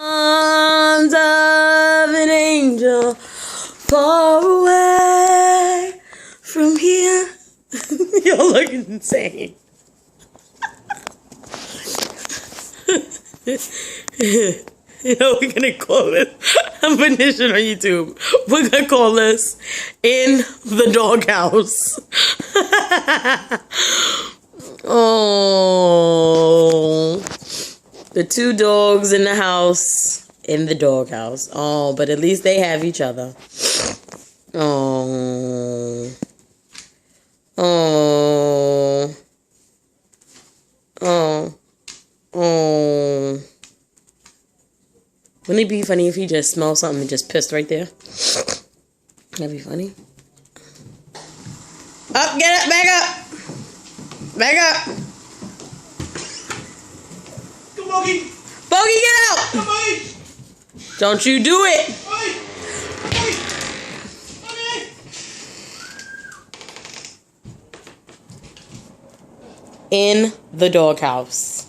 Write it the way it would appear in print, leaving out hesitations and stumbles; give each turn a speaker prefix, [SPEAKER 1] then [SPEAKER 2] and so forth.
[SPEAKER 1] Arms of an angel far away from here. Y'all look insane. You know, we're gonna call this. I'm putting this shit on YouTube. We're gonna call this In the Doghouse. Oh, the two dogs in the house, in the doghouse. Oh, but at least they have each other. Oh, oh, oh, oh. Wouldn't it be funny if he just smelled something and just pissed right there? That'd be funny. Up, get it, back up. Back up.
[SPEAKER 2] Come Bogey.
[SPEAKER 1] Bogey, get out.
[SPEAKER 2] Come Bogey.
[SPEAKER 1] Don't you do it.
[SPEAKER 2] Bogey. Bogey. Bogey.
[SPEAKER 1] In the doghouse.